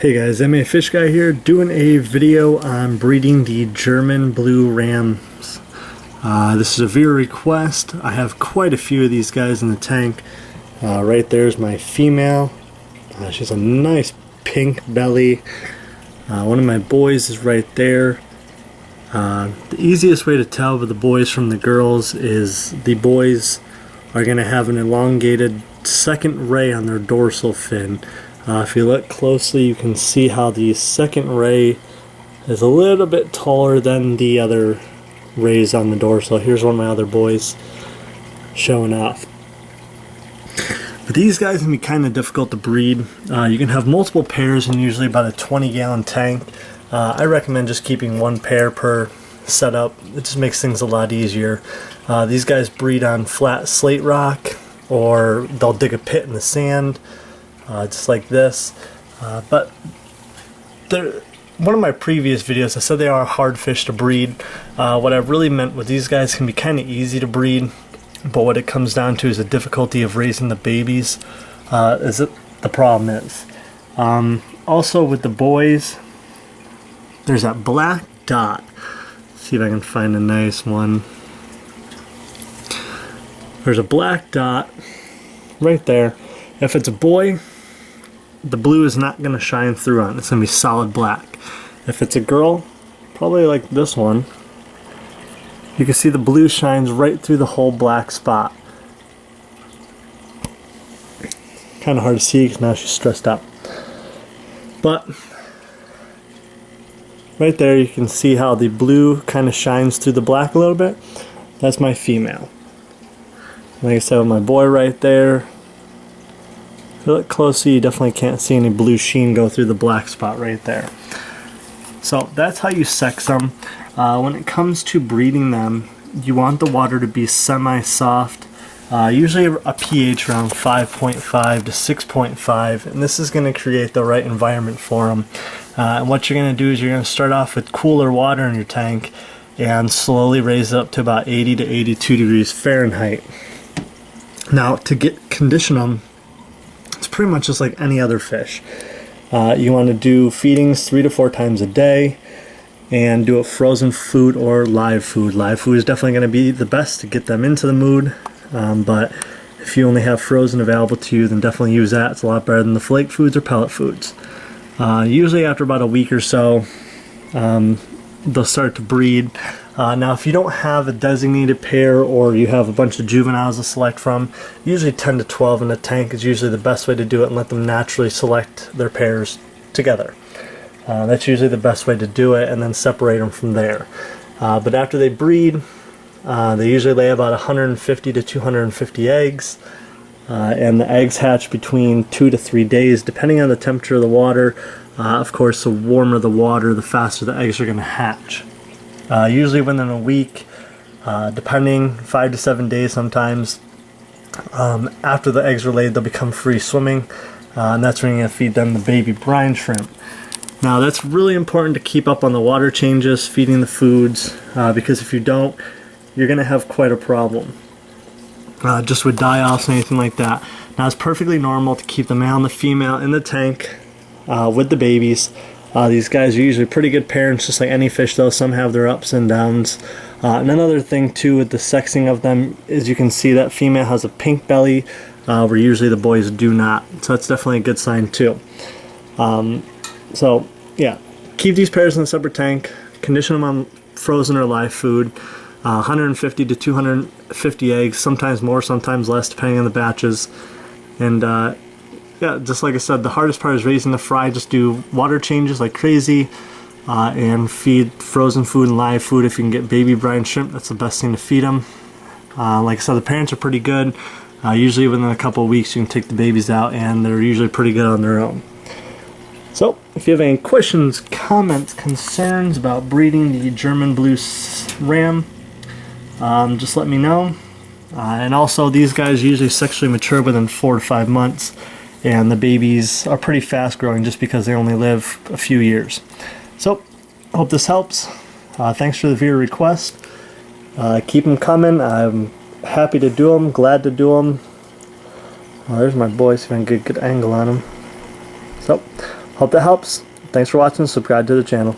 Hey guys, MA Fish Guy here, doing a video on breeding the German blue rams. This is a viewer request. I have quite a few of these guys in the tank. Right there's my female. She has a nice pink belly. One of my boys is right there. The easiest way to tell with the boys from the girls is the boys are going to have an elongated second ray on their dorsal fin. If you look closely, you can see how the second ray is a little bit taller than the other rays on the dorsal. Here's one of my other boys showing off. But these guys can be kind of difficult to breed. You can have multiple pairs in usually about a 20-gallon tank. I recommend just keeping one pair per setup. It just makes things a lot easier. These guys breed on flat slate rock, or they'll dig a pit in the sand. Just like this, but one of my previous videos I said they are hard fish to breed. What I really meant with these guys can be kind of easy to breed, but what it comes down to is the difficulty of raising the babies. The problem is. Also with the boys, there's that black dot. Let's see if I can find a nice one. There's a black dot right there. If it's a boy, the blue is not going to shine through on it. It's going to be solid black. If it's a girl, probably like this one, you can see the blue shines right through the whole black spot. Kind of hard to see because now she's stressed out. But right there you can see how the blue kind of shines through the black a little bit. That's my female. Like I said, with my boy right there, if you look closely, you definitely can't see any blue sheen go through the black spot right there. So that's how you sex them. When it comes to breeding them, you want the water to be semi-soft, usually a pH around 5.5 to 6.5, and this is going to create the right environment for them. And what you're going to do is you're going to start off with cooler water in your tank and slowly raise it up to about 80 to 82 degrees Fahrenheit. Now, to condition them, it's pretty much just like any other fish. You want to do feedings 3 to 4 times a day and do it frozen food or live food. Live food is definitely going to be the best to get them into the mood, but if you only have frozen available to you, then definitely use that. It's a lot better than the flake foods or pellet foods. Usually after about a week or so, they'll start to breed. Now if you don't have a designated pair or you have a bunch of juveniles to select from, usually 10 to 12 in a tank is usually the best way to do it, and let them naturally select their pairs together. That's usually the best way to do it, and then separate them from there. But after they breed, they usually lay about 150 to 250 eggs, and the eggs hatch between 2 to 3 days depending on the temperature of the water. Of course, the warmer the water, the faster the eggs are going to hatch. Usually within a week, depending, 5 to 7 days sometimes. After the eggs are laid, they'll become free swimming, and that's when you're going to feed them the baby brine shrimp. Now that's really important to keep up on the water changes, feeding the foods, because if you don't, you're going to have quite a problem. Just with die-offs and anything like that. Now it's perfectly normal to keep the male and the female in the tank with the babies. These guys are usually pretty good parents, just like any fish though. Some have their ups and downs. And another thing too with the sexing of them is you can see that female has a pink belly, where usually the boys do not. So that's definitely a good sign too. So yeah, keep these pairs in a separate tank, condition them on frozen or live food, 150 to 250 eggs, sometimes more, sometimes less, depending on the batches. And yeah, just like I said, the hardest part is raising the fry. Just do water changes like crazy, and feed frozen food and live food. If you can get baby brine shrimp, that's the best thing to feed them. Like I said, the parents are pretty good. Usually within a couple of weeks you can take the babies out, and they're usually pretty good on their own. So if you have any questions, comments, concerns about breeding the German blue ram, just let me know. And also, these guys usually sexually mature within 4 to 5 months. And the babies are pretty fast growing just because they only live a few years. So, I hope this helps. Thanks for the viewer request. Keep them coming. I'm happy to do them, glad to do them. There's my boy, so I can get a good angle on him. So, Hope that helps. Thanks for watching. Subscribe to the channel.